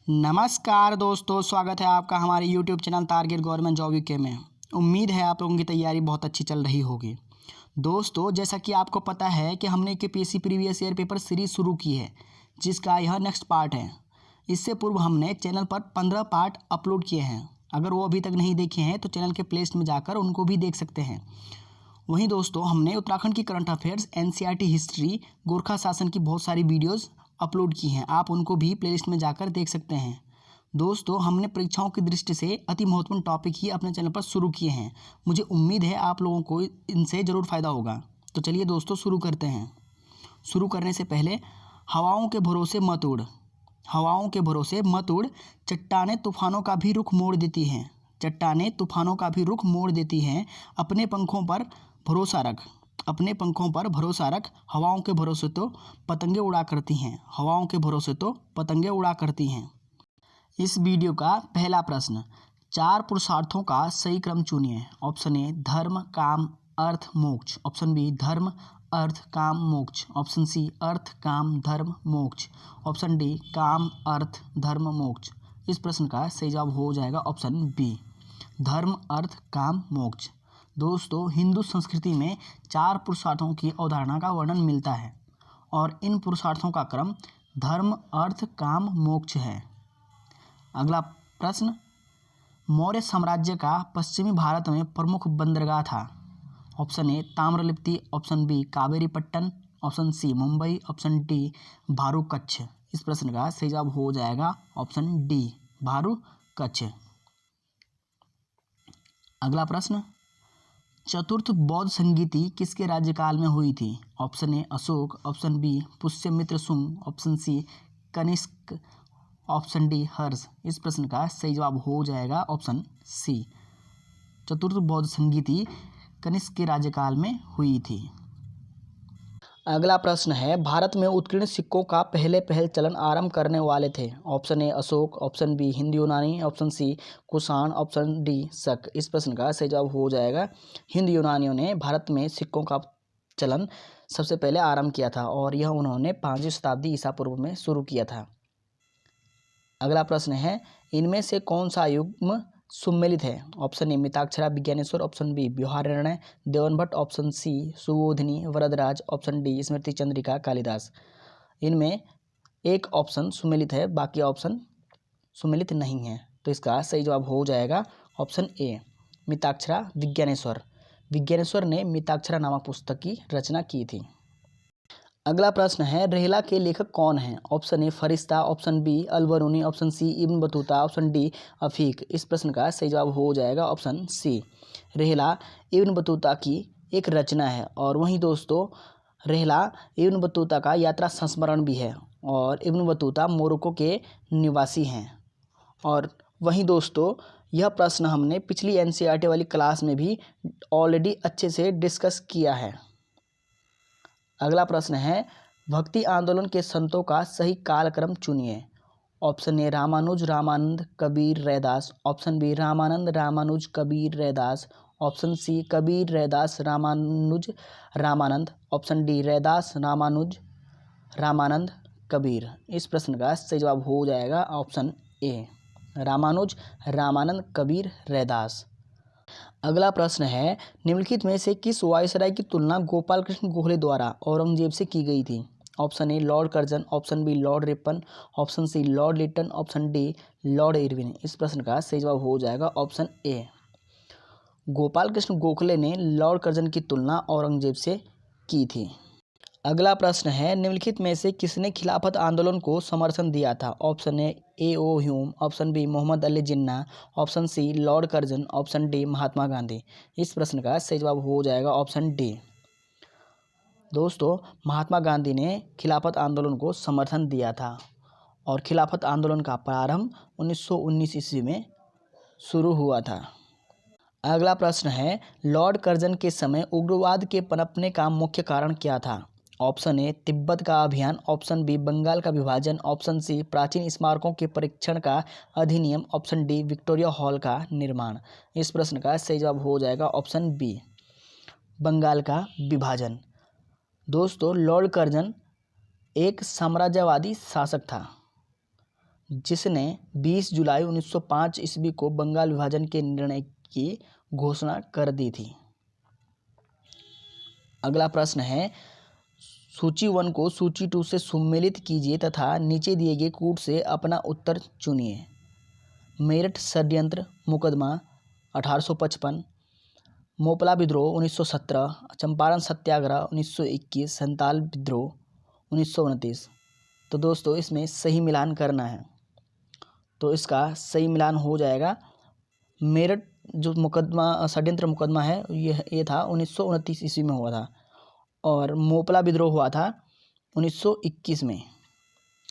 नमस्कार दोस्तों, स्वागत है आपका हमारे YouTube channel target government job UK में। उम्मीद है आप लोगों की तैयारी बहुत अच्छी चल रही होगी। दोस्तों, जैसा कि आपको पता है कि हमने KPSC previous year paper series शुरू की है, जिसका यह नेक्स्ट पार्ट है। इससे पूर्व हमने चैनल पर 15 पार्ट अपलोड किए हैं। अगर वो अभी तक नहीं देखे हैं तो चैनल के प्लेलिस्ट में जाकर उनको भी देख सकते हैं। वहीं दोस्तों, हमने उत्तराखंड की current affairs, NCERT history, Gorkha शासन की बहुत सारी वीडियोज़ अपलोड की हैं। आप उनको भी प्लेलिस्ट में जाकर देख सकते हैं। दोस्तों, हमने परीक्षाओं की दृष्टि से अति महत्वपूर्ण टॉपिक ही अपने चैनल पर शुरू किए हैं। मुझे उम्मीद है आप लोगों को इनसे ज़रूर फ़ायदा होगा। तो चलिए दोस्तों, शुरू करते हैं। शुरू करने से पहले हवाओं के भरोसे मत उड़, हवाओं के भरोसे मत उड़, चट्टानें तूफानों का भी रुख मोड़ देती हैं, चट्टानें तूफानों का भी रुख मोड़ देती हैं। अपने पंखों पर भरोसा रख, अपने पंखों पर भरोसा रख, हवाओं के भरोसे तो पतंगे उड़ा करती हैं, हवाओं के भरोसे तो पतंगे उड़ा करती हैं। इस वीडियो का पहला प्रश्न, 4 पुरुषार्थों का सही क्रम चुनिए। ऑप्शन ए धर्म, काम, अर्थ, मोक्ष। ऑप्शन बी धर्म, अर्थ, काम, मोक्ष। ऑप्शन सी अर्थ, काम, धर्म, मोक्ष। ऑप्शन डी काम, अर्थ, धर्म, मोक्ष। इस प्रश्न का सही जवाब हो जाएगा ऑप्शन बी, धर्म, अर्थ, काम, मोक्ष। दोस्तों, हिंदू संस्कृति में 4 पुरुषार्थों की अवधारणा का वर्णन मिलता है और इन पुरुषार्थों का क्रम धर्म, अर्थ, काम, मोक्ष है। अगला प्रश्न, मौर्य साम्राज्य का पश्चिमी भारत में प्रमुख बंदरगाह था। Option A Tamralipti, option B Kaveripattan, option C Mumbai, option D Bharu Kutch. इस प्रश्न का सही जवाब हो जाएगा ऑप्शन डी, भारू कच्छ। अगला प्रश्न, चतुर्थ बौद्ध संगीति किसके राज्यकाल में हुई थी। Option A Ashok, option B Pushyamitra Shunga, option C Kanishka, option D Harsh. इस प्रश्न का सही जवाब हो जाएगा ऑप्शन सी, चतुर्थ बौद्ध संगीति कनिष्क के राज्यकाल में हुई थी। अगला प्रश्न है, भारत में उत्कीर्ण सिक्कों का पहल चलन आरंभ करने वाले थे। Option A Ashok, option B हिंद यूनानी, option C Kushan, option D Shak. इस प्रश्न का सही जवाब हो जाएगा हिंद यूनानियों ने भारत में सिक्कों का चलन सबसे पहले आरंभ किया था और यह उन्होंने 5वीं शताब्दी ईसा पूर्व में शुरू किया था। अगला प्रश्न है, इनमें से कौन सा युग्म सुमेलित है। Option A Mitakshara Vijnaneshwara, option B Vyavaharanya Devanbhatta, option C Subodhini Varadaraj, option D Smriti Chandrika Kalidas. इनमें एक ऑप्शन सुमेलित है, बाकी ऑप्शन सुमेलित नहीं है। तो इसका सही जवाब हो जाएगा ऑप्शन ए मिताक्षरा विज्ञानेश्वर। विज्ञानेश्वर ने मिताक्षरा नामक पुस्तक की रचना की थी। अगला प्रश्न है, रेहला के लेखक कौन हैं। Option A Firishta, option B Alberuni, option C Ibn Battuta, option D अफीक। इस प्रश्न का सही जवाब हो जाएगा option C, Rihla Ibn Battuta की एक रचना है। और वहीं दोस्तों, रेहला इब्न बतूता का यात्रा संस्मरण भी है और इब्न बतूता मोरक्को के निवासी हैं। और वहीं दोस्तों, यह प्रश्न हमने पिछली एनसीईआरटी वाली क्लास में भी ऑलरेडी अच्छे से डिस्कस किया है। अगला प्रश्न है, भक्ति आंदोलन के संतों का सही कालक्रम चुनिए। Option A Ramanuja, Ramanand, Kabir, Raidas, option B Ramanand, Ramanuja, Kabir, Raidas, option C Kabir, Raidas, Ramanuja, Ramanand, option D Raidas, Ramanuja, Ramanand, Kabir. इस प्रश्न का सही जवाब हो जाएगा ऑप्शन ए, रामानुज, रामानंद, कबीर, रैदास। अगला प्रश्न है, निम्नलिखित में से किस वायसराय की तुलना गोपाल कृष्ण गोखले द्वारा औरंगजेब से की गई थी। Option A Lord Curzon, option B Lord Ripon, option C Lord Lytton, option D Lord Irwin. इस प्रश्न का सही जवाब हो जाएगा ऑप्शन ए, गोपाल कृष्ण गोखले ने लॉर्ड कर्जन की तुलना औरंगजेब से की थी। अगला प्रश्न है, निम्नलिखित में से किसने खिलाफत आंदोलन को समर्थन दिया था। Option A O Hume, option B Mohammad Ali Jinnah, option C lord Curzon, option D Mahatma Gandhi. इस प्रश्न का सही जवाब हो जाएगा ऑप्शन डी, दोस्तों महात्मा गांधी ने खिलाफत आंदोलन को समर्थन दिया था और खिलाफत आंदोलन का प्रारंभ 1919 ईस्वी में शुरू हुआ था। अगला प्रश्न है, लॉर्ड कर्जन के समय उग्रवाद के पनपने का मुख्य कारण क्या था। ऑप्शन ए तिब्बत का अभियान, ऑप्शन बी बंगाल का विभाजन, ऑप्शन सी प्राचीन स्मारकों के परीक्षण का अधिनियम, ऑप्शन डी विक्टोरिया हॉल का निर्माण। इस प्रश्न का सही जवाब हो जाएगा ऑप्शन बी, बंगाल का विभाजन। दोस्तों, लॉर्ड कर्जन एक साम्राज्यवादी शासक था जिसने 20 जुलाई 1905 ईस्वी को बंगाल विभाजन के निर्णय की घोषणा कर दी थी। अगला प्रश्न है, सूची 1 को सूची 2 से सम्मिलित कीजिए तथा नीचे दिए गए कूट से अपना उत्तर चुनिए। मेरठ षड्यंत्र मुकदमा 1855, मोपला विद्रोह 1917, चंपारण सत्याग्रह 1921, संताल विद्रोह 1929। तो दोस्तों इसमें सही मिलान करना है। तो इसका सही मिलान हो जाएगा, मेरठ जो मुकदमा षड्यंत्र मुकदमा है ये था 1929 ईस्वी में हुआ था, और मोपला विद्रोह हुआ था 1921 में,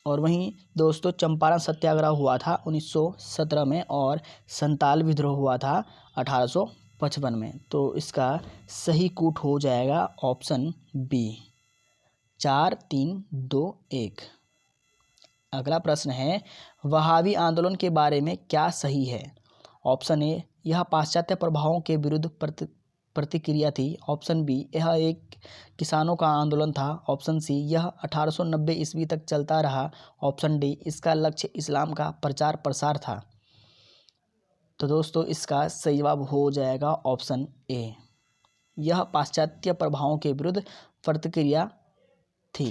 और वहीं दोस्तों चंपारण सत्याग्रह हुआ था 1917 में, और संताल विद्रोह हुआ था 1855 में। तो इसका सही कूट हो जाएगा ऑप्शन बी, 4 3 2 1। अगला प्रश्न है, वहाबी आंदोलन के बारे में क्या सही है? ऑप्शन ए, यह पाश्चात्य प्रभावों के विरुद्ध प्रतिक्रिया थी। ऑप्शन बी, यह एक किसानों का आंदोलन था। ऑप्शन सी, यह 1890 ईस्वी तक चलता रहा। ऑप्शन डी, इसका लक्ष्य इस्लाम का प्रचार प्रसार था। तो दोस्तों इसका सही जवाब हो जाएगा ऑप्शन ए, यह पाश्चात्य प्रभावों के विरुद्ध प्रतिक्रिया थी।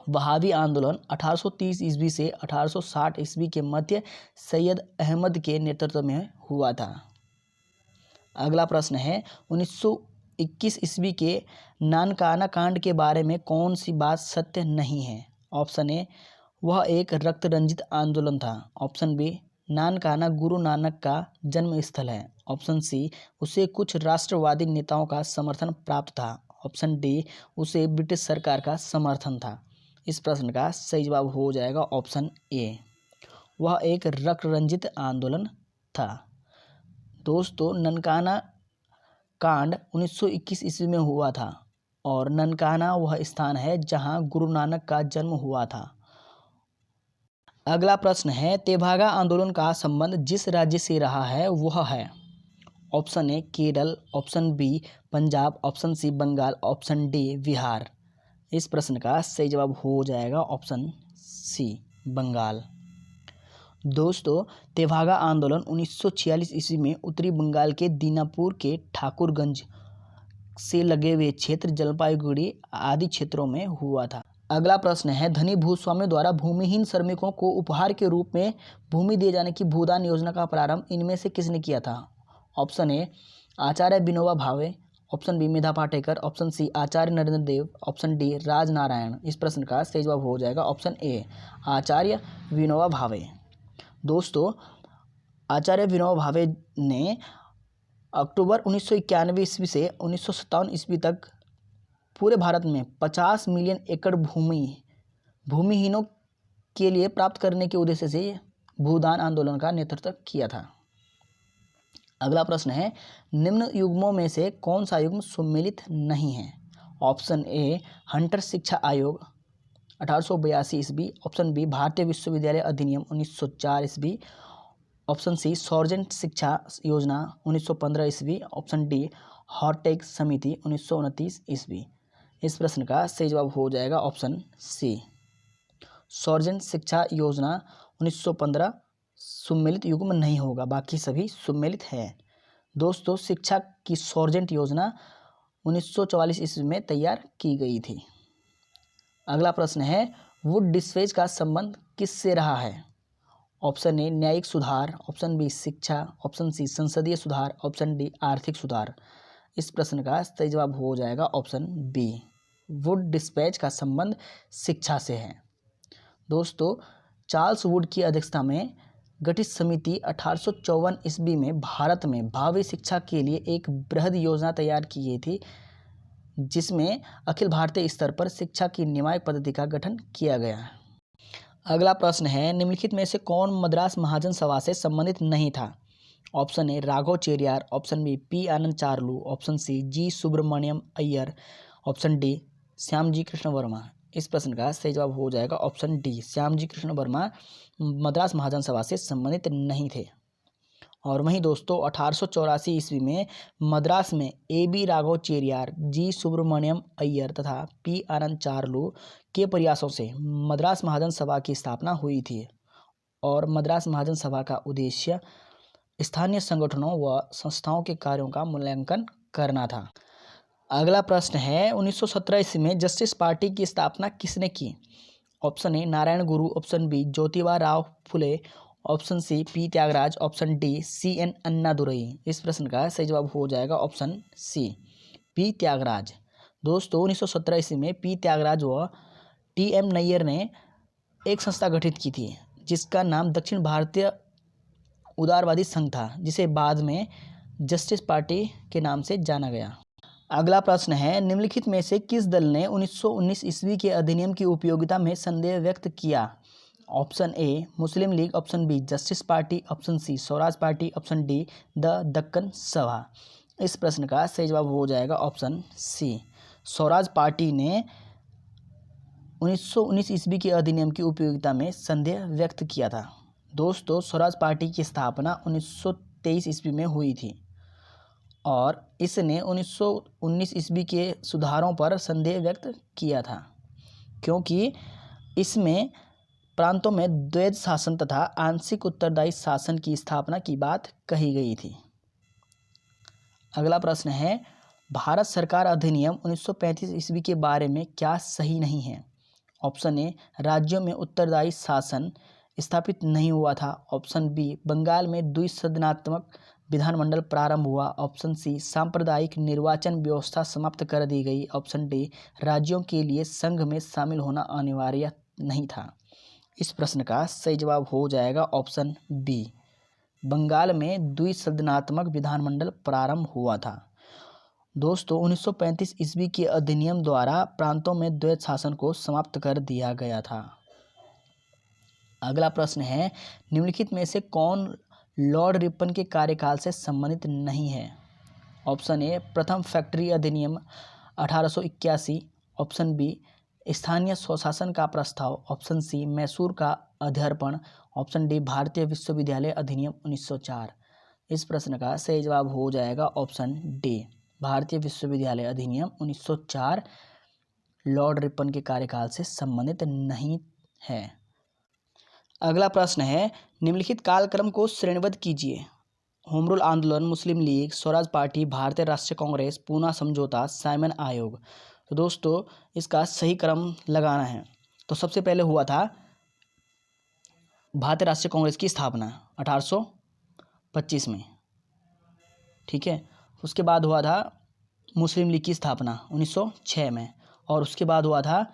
वहाबी आंदोलन 1830 ईस्वी से 1860 ईस्वी के मध्य सैयद अहमद के नेतृत्व में हुआ था। अगला प्रश्न है, 1921 ईस्वी के नानकाना कांड के बारे में कौन सी बात सत्य नहीं है? ऑप्शन ए, वह एक रक्त रंजित आंदोलन था। ऑप्शन बी, नानकाना गुरु नानक का जन्म स्थल है। ऑप्शन सी, उसे कुछ राष्ट्रवादी नेताओं का समर्थन प्राप्त था। ऑप्शन डी, उसे ब्रिटिश सरकार का समर्थन था। इस प्रश्न का सही जवाब हो जाएगा ऑप्शन ए, वह एक रक्त रंजित आंदोलन था। दोस्तों ननकाना कांड 1921 ईस्वी में हुआ था, और ननकाना वह स्थान है जहां गुरु नानक का जन्म हुआ था। अगला प्रश्न है, तेभागा आंदोलन का संबंध जिस राज्य से रहा है वह है? Option A, Kerala. Option B, Punjab. Option C, Bengal. Option D, Bihar. इस प्रश्न का सही जवाब हो जाएगा ऑप्शन सी, बंगाल। दोस्तों तेभागा आंदोलन 1946 ईस्वी में उत्तरी बंगाल के दीनापुर के ठाकुरगंज से लगे हुए क्षेत्र, जलपाईगुड़ी आदि क्षेत्रों में हुआ था। अगला प्रश्न है, धनी भूस्वामियों द्वारा भूमिहीन श्रमिकों को उपहार के रूप में भूमि दिए जाने की भूदान योजना का प्रारंभ इनमें से किसने किया था? ऑप्शन ए, Acharya Vinoba Bhave. Option B, Medha Patekar. Option C, Acharya Narendra Dev. Option D, Rajnarayan. इस प्रश्न का सही जवाब हो जाएगा ऑप्शन ए, आचार्य विनोबा भावे। दोस्तों आचार्य विनोबा भावे ने अक्टूबर 1991 ईस्वी से 1957 ईस्वी तक पूरे भारत में 50 मिलियन एकड़ भूमि भूमिहीनों के लिए प्राप्त करने के उद्देश्य से भूदान आंदोलन का नेतृत्व किया था। अगला प्रश्न है, निम्न युग्मों में से कौन सा युग्म सम्मिलित नहीं है? ऑप्शन ए, हंटर शिक्षा आयोग 1882 ईस्वी। ऑप्शन बी, भारतीय विश्वविद्यालय अधिनियम 1904 ईस्वी। ऑप्शन सी, सॉर्जेंट शिक्षा योजना 1915 ईस्वी। ऑप्शन डी, हॉर्टेग समिति 1929 ईस्वी। इस प्रश्न का सही जवाब हो जाएगा ऑप्शन सी, सॉर्जेंट शिक्षा योजना 1915 सम्मिलित युग्म नहीं होगा, बाकी सभी सम्मिलित है। दोस्तों शिक्षा की सॉर्जेंट योजना 1944 ईस्वी में तैयार की गई थी। अगला प्रश्न है, वुड डिस्पेच का संबंध किससे रहा है? ऑप्शन ए, न्यायिक सुधार। ऑप्शन बी, शिक्षा। ऑप्शन सी, संसदीय सुधार। ऑप्शन डी, आर्थिक सुधार। इस प्रश्न का सही जवाब हो जाएगा ऑप्शन बी, वुड डिस्पैच का संबंध शिक्षा से है। दोस्तों चार्ल्स वुड की अध्यक्षता में गठित समिति 1854 ईस्वी में भारत में भावी शिक्षा के लिए एक बृहद योजना तैयार की गई थी, जिसमें अखिल भारतीय स्तर पर शिक्षा की न्यायिक पद्धति का गठन किया गया है। अगला प्रश्न है, निम्नलिखित में से कौन मद्रास महाजन सभा से संबंधित नहीं था? Option A, Raghav Cheriyar. Option B, P Anand Charlu. Option C, G Subramaniam Iyer. Option D, Shyamji Krishna Varma. इस प्रश्न का सही जवाब हो जाएगा ऑप्शन डी, श्यामजी कृष्ण वर्मा मद्रास महाजन सभा से संबंधित नहीं थे। और वहीं दोस्तों 1884 ईस्वी में मद्रास में ए बी राघव चेरियार, जी सुब्रमण्यम अय्यर तथा पी आनंद चार्लू के प्रयासों से मद्रास महाजन सभा की स्थापना हुई थी। और मद्रास महाजन सभा का उद्देश्य स्थानीय संगठनों व संस्थाओं के कार्यों का मूल्यांकन करना था। अगला प्रश्न है 1917 ईस्वी में जस्टिस पार्टी की स्थापना किसने की? Option A Narayan Guru, option B Jyotiba Rao Phule, option C P Tyagaraja, option D C N Annadurai. इस प्रश्न का सही जवाब हो जाएगा ऑप्शन सी पी त्यागराज। दोस्तों 1917 ईस्वी में पी त्यागराज व टी एम नैयर ने एक संस्था गठित की थी जिसका नाम दक्षिण भारतीय उदारवादी संघ था, जिसे बाद में जस्टिस पार्टी के नाम से जाना गया। अगला प्रश्न है निम्नलिखित में से किस दल ने 1919 ईस्वी के अधिनियम की उपयोगिता में संदेह व्यक्त किया? Option A Muslim League, option B Justice Party, option C Swaraj Party, option D the Deccan Sabha. इस प्रश्न का सही जवाब हो जाएगा ऑप्शन सी स्वराज पार्टी ने 1919 ईस्वी के अधिनियम की उपयोगिता में संदेह व्यक्त किया था। दोस्तों स्वराज पार्टी की स्थापना 1923 ईस्वी में हुई थी और इसने 1919 ईस्वी के सुधारों पर संदेह व्यक्त किया था क्योंकि इसमें प्रांतों में द्वैध शासन तथा आंशिक उत्तरदायी शासन की स्थापना की बात कही गई थी। अगला प्रश्न है भारत सरकार अधिनियम 1935 ईस्वी के बारे में क्या सही नहीं है? ऑप्शन ए राज्यों में उत्तरदायी शासन स्थापित नहीं हुआ था, ऑप्शन बी बंगाल में द्विसदनात्मक विधानमंडल प्रारंभ हुआ, ऑप्शन सी सांप्रदायिक निर्वाचन व्यवस्था समाप्त कर दी गई, ऑप्शन डी राज्यों के लिए संघ में शामिल होना अनिवार्य नहीं था। इस प्रश्न का सही जवाब हो जाएगा ऑप्शन बी बंगाल में द्विसदनात्मक विधानमंडल प्रारंभ हुआ था। दोस्तों 1935 ईस्वी के अधिनियम द्वारा प्रांतों में द्वैध शासन को समाप्त कर दिया गया था। अगला प्रश्न है निम्नलिखित में से कौन लॉर्ड रिपन के कार्यकाल से संबंधित नहीं है? ऑप्शन ए प्रथम फैक्ट्री अधिनियम 1881, ऑप्शन बी स्थानीय स्वशासन का प्रस्ताव, ऑप्शन सी मैसूर का अध्यर्पण, ऑप्शन डी भारतीय विश्वविद्यालय अधिनियम 1904। इस प्रश्न का सही जवाब हो जाएगा ऑप्शन डी भारतीय विश्वविद्यालय अधिनियम 1904 लॉर्ड रिपन के कार्यकाल से संबंधित नहीं है। अगला प्रश्न है निम्नलिखित कालक्रम को श्रेणीबद्ध कीजिए। होम रूल आंदोलन, मुस्लिम लीग, स्वराज पार्टी, भारतीय राष्ट्रीय कांग्रेस, पूना समझौता, साइमन आयोग। तो दोस्तों इसका सही क्रम लगाना है। तो सबसे पहले हुआ था भारतीय राष्ट्रीय कांग्रेस की स्थापना 1825 में, ठीक है। उसके बाद हुआ था मुस्लिम लीग की स्थापना 1906 में, और उसके बाद हुआ था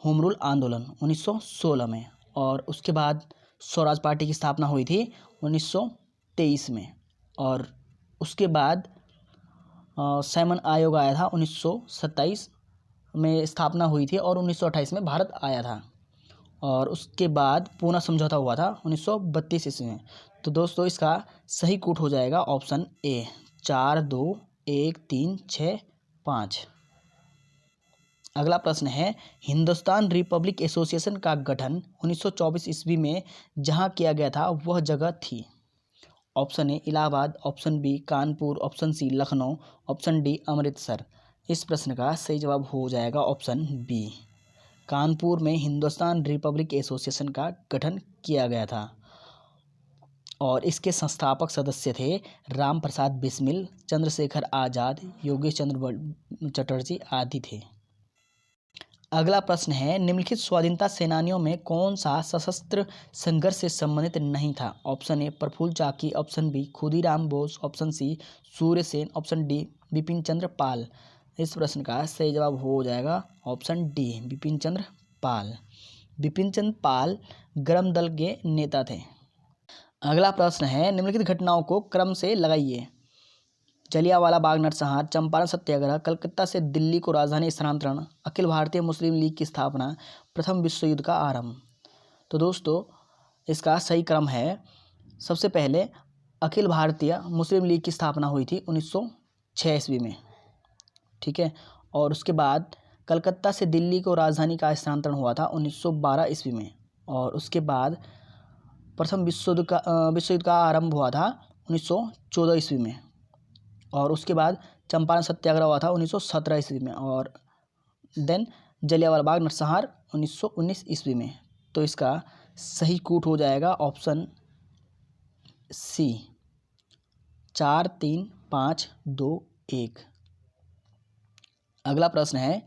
होम रूल आंदोलन 1916 में, और उसके बाद स्वराज पार्टी की स्थापना हुई थी 1923 में, और उसके बाद साइमन आयोग आया था 1927 में स्थापना हुई थी, और 1928 में भारत आया था, और उसके बाद पूना समझौता हुआ था 1932 ईस्वी में। तो दोस्तों इसका सही कूट हो जाएगा ऑप्शन ए 4, 2, 1, 3, 6, 5। अगला प्रश्न है हिंदुस्तान रिपब्लिक एसोसिएशन का गठन 1924 ईस्वी में जहां किया गया था वह जगह थी। Option A Allahabad, option B Kanpur, option C Lucknow, option D Amritsar. इस प्रश्न का सही जवाब हो जाएगा ऑप्शन बी कानपुर में हिंदुस्तान रिपब्लिक एसोसिएशन का गठन किया गया था, और इसके संस्थापक सदस्य थे राम प्रसाद बिस्मिल, चंद्रशेखर आज़ाद, योगेश चंद्र चटर्जी आदि थे। अगला प्रश्न है निम्नलिखित स्वाधीनता सेनानियों में कौन सा सशस्त्र संघर्ष से संबंधित नहीं था? Option A Prafulla Chaki, option B Khudiram Bose, option C Surya Sen, option D Bipin Chandra Pal. इस प्रश्न का सही जवाब हो जाएगा ऑप्शन डी बिपिन चंद्र पाल। बिपिन चंद्र पाल गर्म दल के नेता थे। अगला प्रश्न है निम्नलिखित घटनाओं को क्रम से लगाइए। जलियांवाला बाग नरसंहार, चंपारण सत्याग्रह, कलकत्ता से दिल्ली को राजधानी स्थानांतरण, अखिल भारतीय मुस्लिम लीग की स्थापना, प्रथम विश्व युद्ध का आरंभ। तो दोस्तों इसका सही क्रम है, सबसे पहले अखिल भारतीय मुस्लिम लीग की स्थापना हुई थी 1906 ईस्वी में, ठीक है, और उसके बाद कलकत्ता से दिल्ली को राजधानी का स्थानांतरण हुआ था 1912 ईस्वी में, और उसके बाद प्रथम विश्व युद्ध का आरंभ हुआ था 1914 ईस्वी में, और उसके बाद चंपारण सत्याग्रह हुआ था 1917 ईस्वी में, और देन जलियांवाला बाग नरसंहार 1919 ईस्वी में। तो इसका सही कूट हो जाएगा ऑप्शन सी 4 3 5 2 1। अगला प्रश्न है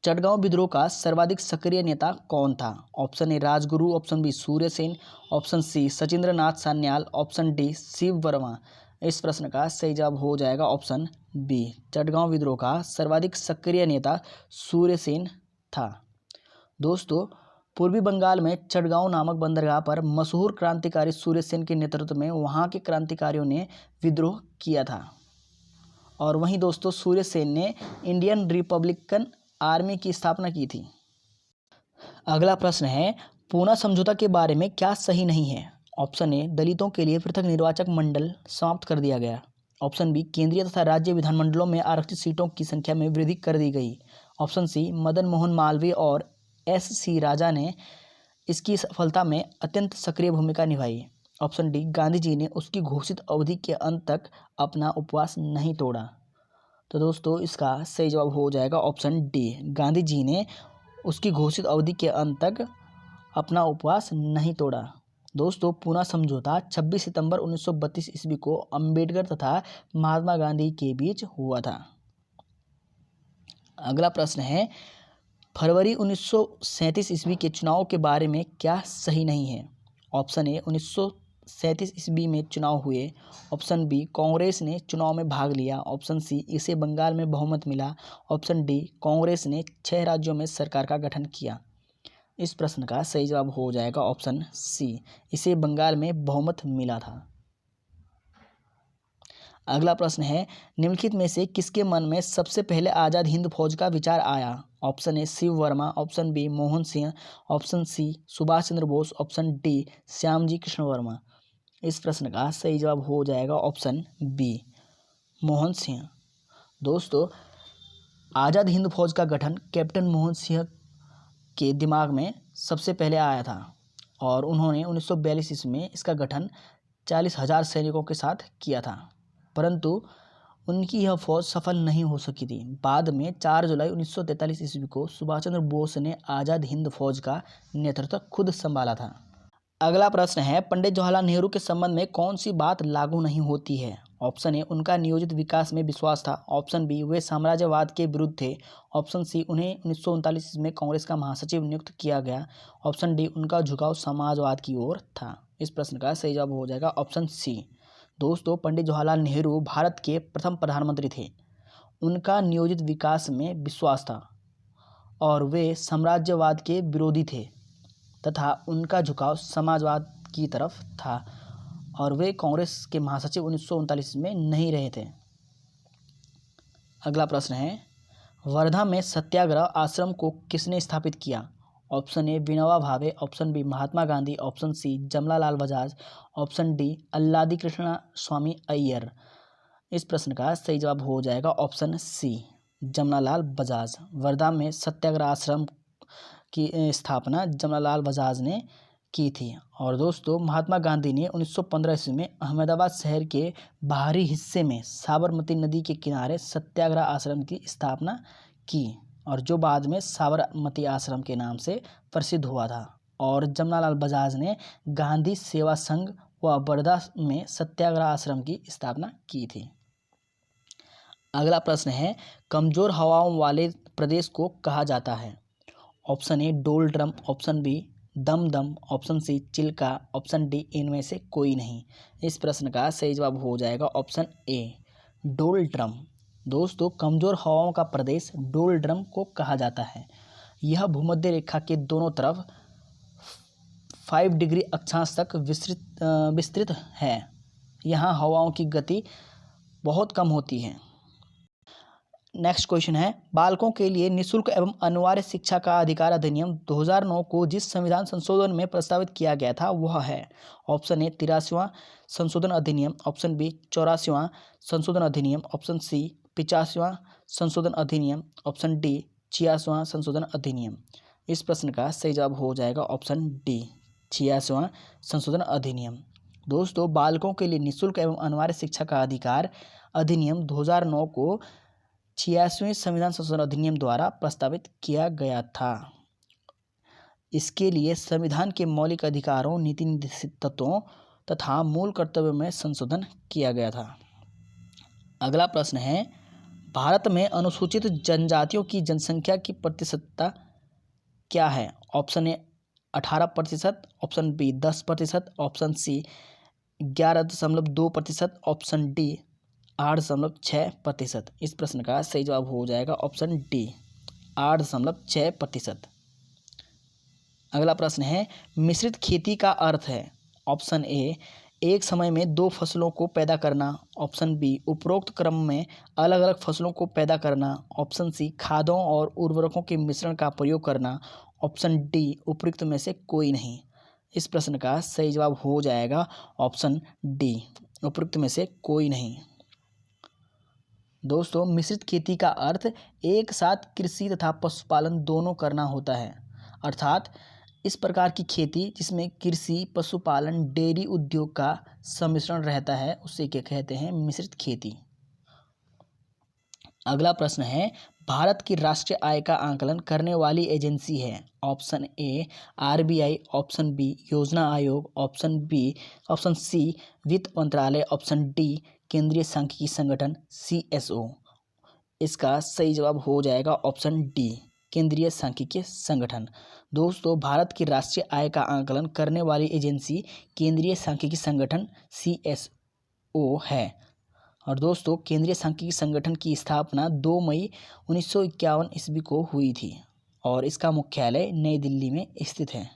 चटगांव विद्रोह का सर्वाधिक सक्रिय नेता कौन था? Option A Rajguru, option B Surya Sen, option C Sachindra Nath Sanyal, option D Shiv Verma. इस प्रश्न का सही जवाब हो जाएगा ऑप्शन बी। चटगांव विद्रोह का सर्वाधिक सक्रिय नेता सूर्यसेन था। दोस्तों, पूर्वी बंगाल में चटगांव नामक बंदरगाह पर मशहूर क्रांतिकारी सूर्यसेन के नेतृत्व में वहां के क्रांतिकारियों ने विद्रोह किया था। और वहीं दोस्तों सूर्यसेन ने इंडियन रिपब्लिकन आर्मी की स्थापना की थी। अगला प्रश्न है पूना समझौता के बारे में क्या सही नहीं है? ऑप्शन ए दलितों के लिए पृथक निर्वाचक मंडल समाप्त कर दिया गया। ऑप्शन बी केंद्रीय तथा राज्य विधानमंडलों में आरक्षित सीटों की संख्या में वृद्धि कर दी गई। ऑप्शन सी मदन मोहन मालवीय और S.C. राजा ने इसकी सफलता में अत्यंत सक्रिय भूमिका निभाई। ऑप्शन डी गांधी जी ने उसकी घोषित अवधि के अंत तक अपना उपवास नहीं तोड़ा। तो दोस्तों इसका सही जवाब हो जाएगा ऑप्शन डी, गांधी जी ने उसकी घोषित अवधि के अंत तक अपना उपवास नहीं तोड़ा। दोस्तों पूना समझौता 26 सितंबर 1932 ईस्वी को अंबेडकर तथा महात्मा गांधी के बीच हुआ था। अगला प्रश्न है फरवरी 1937 ईस्वी के चुनाव के बारे में क्या सही नहीं है? ऑप्शन ए 1937 ईस्वी में चुनाव हुए। ऑप्शन बी कांग्रेस ने चुनाव में भाग लिया। ऑप्शन सी इसे बंगाल में बहुमत मिला। ऑप्शन डी कांग्रेस ने 6 राज्यों में सरकार का गठन किया। इस प्रश्न का सही जवाब हो जाएगा ऑप्शन सी, इसे बंगाल में बहुमत मिला था। अगला प्रश्न है निम्नलिखित में से किसके मन में सबसे पहले आज़ाद हिंद फौज का विचार आया? Option A Shiv Verma, option B Mohan Singh, option C Subhash Chandra Bose, option D Shyamji Krishna Varma. इस प्रश्न का सही जवाब हो जाएगा ऑप्शन बी मोहन सिंह। दोस्तों आज़ाद हिंद फौज का गठन कैप्टन मोहन सिंह के दिमाग में सबसे पहले आया था और उन्होंने 1942 ईस्वी में इसका गठन 40,000 सैनिकों के साथ किया था, परंतु उनकी यह फौज सफल नहीं हो सकी थी। बाद में 4 जुलाई 1943 ईस्वी को सुभाष चंद्र बोस ने आज़ाद हिंद फौज का नेतृत्व खुद संभाला था। अगला प्रश्न है पंडित जवाहरलाल नेहरू के संबंध में कौन सी बात लागू नहीं होती है? ऑप्शन ए उनका नियोजित विकास में विश्वास था। ऑप्शन बी वे साम्राज्यवाद के विरुद्ध थे। ऑप्शन सी उन्हें 1939 में कांग्रेस का महासचिव नियुक्त किया गया। ऑप्शन डी उनका झुकाव समाजवाद की ओर था। इस प्रश्न का सही जवाब हो जाएगा ऑप्शन सी। दोस्तों पंडित जवाहरलाल नेहरू भारत के प्रथम प्रधानमंत्री थे। उनका नियोजित विकास में विश्वास था और वे साम्राज्यवाद के विरोधी थे तथा उनका झुकाव समाजवाद की तरफ था और वे कांग्रेस के महासचिव 1939 में नहीं रहे थे। अगला प्रश्न है वर्धा में सत्याग्रह आश्रम को किसने स्थापित किया? Option A Vinoba Bhave, option B Mahatma Gandhi, option C Jamnalal Bajaj, option D Alladi Krishna Swami Iyer. इस प्रश्न का सही जवाब हो जाएगा ऑप्शन सी जमनालाल बजाज। वर्धा में सत्याग्रह आश्रम की स्थापना जमनालाल बजाज ने की थी। और दोस्तों महात्मा गांधी ने 1915 ईस्वी में अहमदाबाद शहर के बाहरी हिस्से में साबरमती नदी के किनारे सत्याग्रह आश्रम की स्थापना की और जो बाद में साबरमती आश्रम के नाम से प्रसिद्ध हुआ था। और जमनालाल बजाज ने गांधी सेवा संघ व वर्धा में सत्याग्रह आश्रम की स्थापना की थी। अगला प्रश्न है कमजोर हवाओं वाले प्रदेश को कहा जाता है? ऑप्शन ए डोल drum, option B Dum Dum, option C Chilka, option D इनमें से कोई नहीं। इस प्रश्न का सही जवाब हो जाएगा ऑप्शन ए डोल ड्रम। दोस्तों कमजोर हवाओं का प्रदेश डोल ड्रम को कहा जाता है। यह भूमध्य रेखा के दोनों तरफ 5 डिग्री अक्षांश तक विस्तृत है। यहाँ हवाओं की गति बहुत कम होती है। नेक्स्ट क्वेश्चन है बालकों के लिए निःशुल्क एवं अनिवार्य शिक्षा का अधिकार अधिनियम 2009 को जिस संविधान संशोधन में प्रस्तावित किया गया था वह है? ऑप्शन ए 83वां संशोधन अधिनियम, ऑप्शन बी 84वां संशोधन अधिनियम, ऑप्शन सी 85वां संशोधन अधिनियम, ऑप्शन डी 86वां संशोधन अधिनियम। इस प्रश्न का सही जवाब हो जाएगा ऑप्शन डी 86वां संशोधन अधिनियम। दोस्तों बालकों के लिए निःशुल्क एवं अनिवार्य शिक्षा का अधिकार अधिनियम 2009 को 86वें संविधान संशोधन अधिनियम द्वारा प्रस्तावित किया गया था। इसके लिए संविधान के मौलिक अधिकारों, नीति निर्देशित तत्वों तथा मूल कर्तव्यों में संशोधन किया गया था। अगला प्रश्न है, भारत में अनुसूचित जनजातियों की जनसंख्या की प्रतिशतता क्या है? Option A 18%, option B 10%, option C 11.2%, option D 8.6%। इस प्रश्न का सही जवाब हो जाएगा ऑप्शन डी 8.6%। अगला प्रश्न है, मिश्रित खेती का अर्थ है? ऑप्शन ए एक समय में दो फसलों को पैदा करना, ऑप्शन बी उपरोक्त क्रम में अलग अलग फसलों को पैदा करना, ऑप्शन सी खादों और उर्वरकों के मिश्रण का प्रयोग करना, ऑप्शन डी उपरोक्त में से कोई नहीं। इस प्रश्न का सही जवाब हो जाएगा ऑप्शन डी उपरोक्त में से कोई नहीं। दोस्तों, मिश्रित खेती का अर्थ एक साथ कृषि तथा पशुपालन दोनों करना होता है, अर्थात इस प्रकार की खेती जिसमें कृषि, पशुपालन, डेयरी उद्योग का सम्मिश्रण रहता है उसे क्या कहते हैं? मिश्रित खेती। अगला प्रश्न है, भारत की राष्ट्रीय आय का आकलन करने वाली एजेंसी है? Option A RBI, option B योजना आयोग, ऑप्शन सी वित्त मंत्रालय, ऑप्शन डी केंद्रीय सांख्यिकी संगठन CSO। इसका सही जवाब हो जाएगा ऑप्शन डी केंद्रीय सांख्यिकी संगठन। दोस्तों, भारत की राष्ट्रीय आय का आकलन करने वाली एजेंसी केंद्रीय सांख्यिकी संगठन CSO है। और दोस्तों, केंद्रीय सांख्यिकी संगठन की स्थापना 2 मई 1951 ईस्वी को हुई थी और इसका मुख्यालय नई दिल्ली में स्थित है।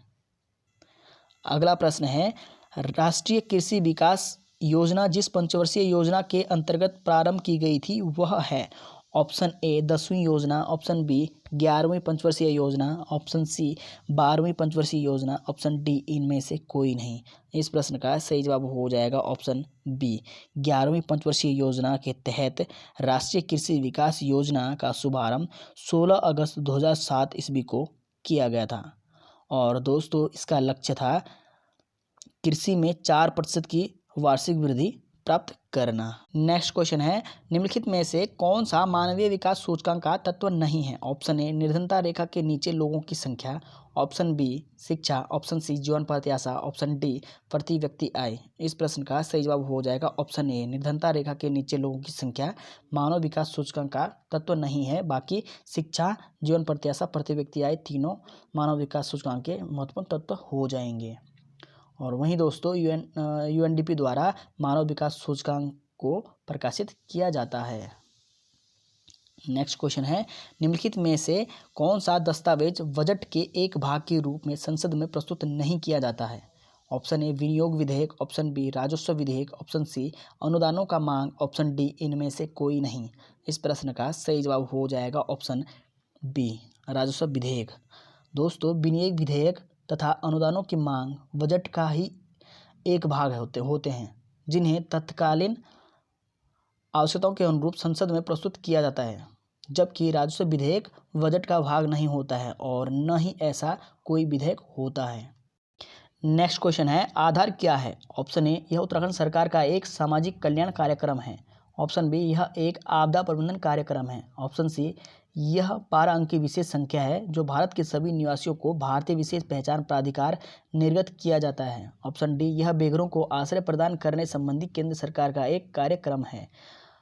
अगला प्रश्न है, राष्ट्रीय कृषि विकास योजना जिस पंचवर्षीय योजना के अंतर्गत प्रारंभ की गई थी वह है? ऑप्शन ए 10वीं योजना, ऑप्शन बी 11वीं पंचवर्षीय योजना, ऑप्शन सी 12वीं पंचवर्षीय योजना, ऑप्शन डी इनमें से कोई नहीं। इस प्रश्न का सही जवाब हो जाएगा ऑप्शन बी 11वीं पंचवर्षीय योजना के तहत राष्ट्रीय कृषि विकास योजना का शुभारंभ 16 अगस्त 2007 ईस्वी को किया गया था। और दोस्तों, इसका लक्ष्य था कृषि में 4% की वार्षिक वृद्धि प्राप्त करना। नेक्स्ट क्वेश्चन है, निम्नलिखित में से कौन सा मानवीय विकास सूचकांक का तत्व नहीं है? ऑप्शन ए निर्धनता रेखा के नीचे लोगों की संख्या, ऑप्शन बी शिक्षा, ऑप्शन सी जीवन प्रत्याशा, ऑप्शन डी प्रति व्यक्ति आय। इस प्रश्न का सही जवाब हो जाएगा ऑप्शन ए निर्धनता रेखा के नीचे लोगों की संख्या मानव विकास सूचकांक का तत्व नहीं है। बाकी शिक्षा, जीवन प्रत्याशा, प्रति व्यक्ति आय तीनों मानव विकास सूचकांक के महत्वपूर्ण तत्व हो जाएंगे। और वहीं दोस्तों, UNDP द्वारा मानव विकास सूचकांक को प्रकाशित किया जाता है। नेक्स्ट क्वेश्चन है, निम्नलिखित में से कौन सा दस्तावेज बजट के एक भाग के रूप में संसद में प्रस्तुत नहीं किया जाता है? ऑप्शन ए विनियोग विधेयक, ऑप्शन बी राजस्व विधेयक, ऑप्शन सी अनुदानों का मांग, ऑप्शन डी इनमें से कोई नहीं। इस प्रश्न का सही जवाब हो जाएगा ऑप्शन बी राजस्व विधेयक। दोस्तों, विनियोग विधेयक तथा अनुदानों की मांग बजट का ही एक भाग होते हैं जिन्हें तत्कालीन आवश्यकताओं के अनुरूप संसद में प्रस्तुत किया जाता है, जबकि राजस्व विधेयक बजट का भाग नहीं होता है और न ही ऐसा कोई विधेयक होता है। नेक्स्ट क्वेश्चन है, आधार क्या है? ऑप्शन ए यह उत्तराखंड सरकार का एक सामाजिक कल्याण कार्यक्रम है, ऑप्शन बी यह एक आपदा प्रबंधन कार्यक्रम है, ऑप्शन सी यह 12 अंक की विशेष संख्या है जो भारत के सभी निवासियों को भारतीय विशेष पहचान प्राधिकार निर्गत किया जाता है, ऑप्शन डी यह बेघरों को आश्रय प्रदान करने संबंधी केंद्र सरकार का एक कार्यक्रम है।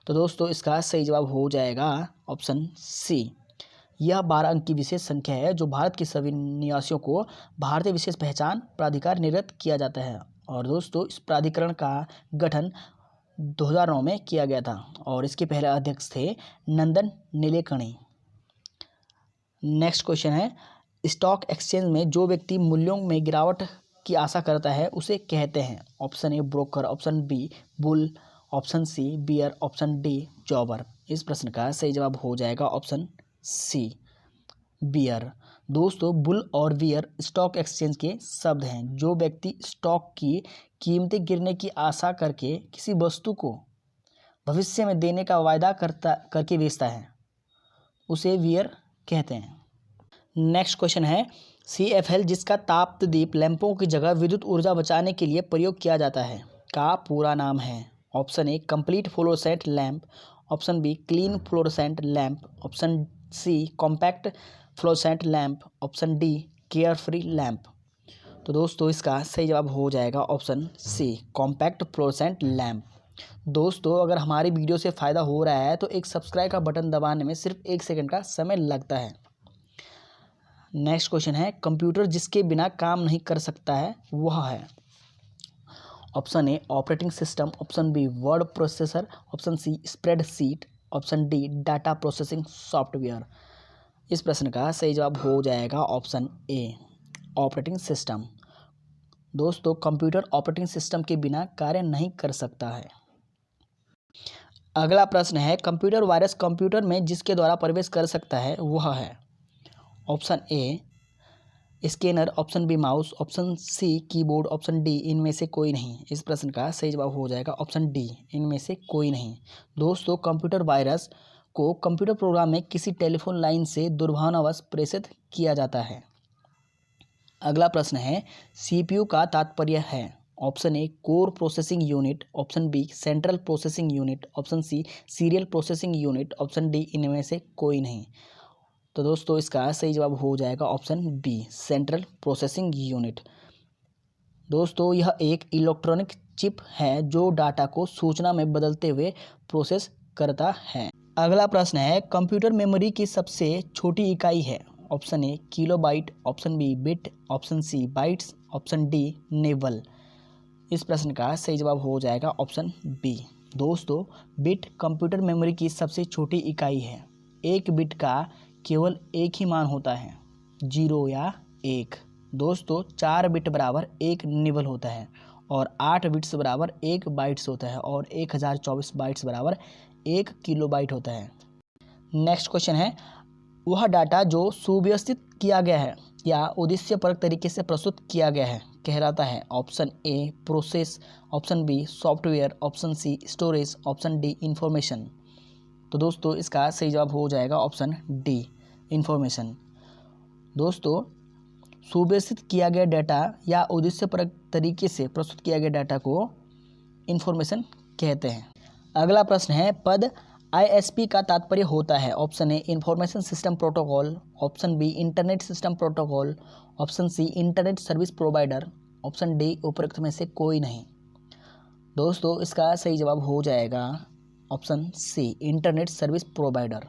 तो दोस्तों, इसका सही जवाब हो जाएगा ऑप्शन सी यह 12 अंक की विशेष संख्या है जो भारत के सभी निवासियों को भारतीय विशेष पहचान प्राधिकार निर्गत किया जाता है। और दोस्तों, इस प्राधिकरण का गठन 2009 में किया गया था और इसके पहले अध्यक्ष थे नंदन नीलेकणी। नेक्स्ट क्वेश्चन है, स्टॉक एक्सचेंज में जो व्यक्ति मूल्यों में गिरावट की आशा करता है उसे कहते हैं? Option A broker, option B bull, option C bear, option D jobber. इस प्रश्न का सही जवाब हो जाएगा ऑप्शन सी बियर। दोस्तों, बुल और बियर स्टॉक एक्सचेंज के शब्द हैं। जो व्यक्ति स्टॉक की कीमतें गिरने की आशा करके किसी वस्तु को भविष्य में देने का वायदा करके बेचता है उसे बियर कहते हैं। नेक्स्ट क्वेश्चन है, CFL जिसका ताप्तदीप लैंपों की जगह विद्युत ऊर्जा बचाने के लिए प्रयोग किया जाता है का पूरा नाम है? Option A complete fluorescent lamp, option B clean fluorescent lamp, option C compact fluorescent lamp, option D carefree lamp. तो दोस्तों इसका सही जवाब हो जाएगा option C, compact fluorescent lamp. दोस्तों अगर हमारी वीडियो से फ़ायदा हो रहा है तो एक सब्सक्राइब का बटन दबाने में सिर्फ 1 सेकंड का समय लगता है। नेक्स्ट क्वेश्चन है, कंप्यूटर जिसके बिना काम नहीं कर सकता है वह है। Option A operating system, option B word processor, option C spreadsheet, option D data processing software. इस प्रश्न का सही जवाब हो जाएगा ऑप्शन ए, ऑपरेटिंग सिस्टम। दोस्तों कंप्यूटर ऑपरेटिंग सिस्टम के बिना कार्य नहीं कर सकता है। अगला प्रश्न है, कंप्यूटर वायरस कंप्यूटर में जिसके द्वारा प्रवेश कर सकता है वह है। Option A scanner, option B mouse, option C keyboard, option D इनमें से कोई नहीं। इस प्रश्न का सही जवाब हो जाएगा ऑप्शन डी, इनमें से कोई नहीं। दोस्तों कंप्यूटर वायरस को कंप्यूटर प्रोग्राम में किसी टेलीफोन लाइन से दुर्भावनावश प्रेषित किया जाता है। अगला प्रश्न है, सीपीयू का तात्पर्य है। Option A core processing unit, option B central processing unit, option C serial processing unit, option D इनमें से कोई नहीं। तो दोस्तों इसका सही जवाब हो जाएगा option B, central processing unit. दोस्तों यह एक इलेक्ट्रॉनिक चिप है जो डाटा को सूचना में बदलते हुए प्रोसेस करता है। अगला प्रश्न है, कंप्यूटर मेमोरी की सबसे छोटी इकाई है। Option A kilobyte, option B bit, option C bytes, option D nibble. इस प्रश्न का सही जवाब हो जाएगा ऑप्शन बी। दोस्तों बिट कंप्यूटर मेमोरी की सबसे छोटी इकाई है। एक बिट का केवल एक ही मान होता है, 0 या 1। दोस्तों 4 बिट बराबर 1 निबल होता है और 8 बिट्स बराबर 1 बाइट्स होता है और 1024 बाइट्स बराबर 1 किलोबाइट होता है। नेक्स्ट क्वेश्चन है, वह डाटा जो सुव्यवस्थित किया गया है या उद्देश्यपरक तरीके से प्रस्तुत किया गया है कहलाता है। Option A process, option B software, option C storage, option D information. तो दोस्तों इसका सही जवाब हो जाएगा ऑप्शन डी, इंफॉर्मेशन। दोस्तों सुव्यवस्थित किया गया डाटा या उद्देश्यपरक तरीके से प्रस्तुत किया गया डाटा को इंफॉर्मेशन कहते हैं। अगला प्रश्न है, पद आईएसपी का तात्पर्य होता है। Option A information system protocol, option B internet system protocol, option C internet service provider, option D उपरोक्त में से कोई नहीं। दोस्तों इसका सही जवाब हो जाएगा option C, internet service provider.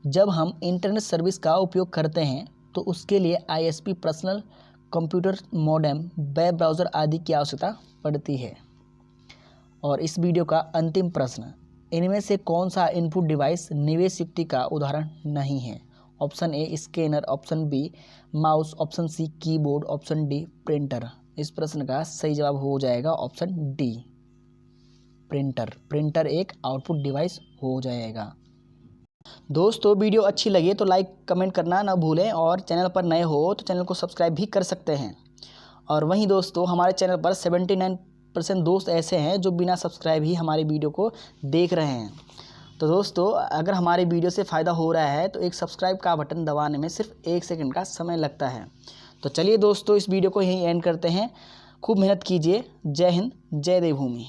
जब हम इंटरनेट सर्विस का उपयोग करते हैं तो उसके लिए ISP, personal computer modem, web browser आदि की आवश्यकता पड़ती है। और इस वीडियो का अंतिम प्रश्न, इनमें से कौन सा इनपुट डिवाइस निवेश युक्ति का उदाहरण नहीं है। Option A scanner, option B mouse, option C keyboard, option D printer. इस प्रश्न का सही जवाब हो जाएगा ऑप्शन डी, प्रिंटर। प्रिंटर एक आउटपुट डिवाइस हो जाएगा। दोस्तों वीडियो अच्छी लगे तो लाइक कमेंट करना ना भूलें और चैनल पर नए हो तो चैनल को सब्सक्राइब भी कर सकते हैं। और वहीं दोस्तों हमारे चैनल पर 79% दोस्त ऐसे हैं जो बिना सब्सक्राइब ही हमारी वीडियो को देख रहे हैं। तो दोस्तों अगर हमारी वीडियो से फ़ायदा हो रहा है तो एक सब्सक्राइब का बटन दबाने में सिर्फ 1 सेकंड का समय लगता है। तो चलिए दोस्तों इस वीडियो को यहीं एंड करते हैं। खूब मेहनत कीजिए। जय हिंद, जय देवभूमि।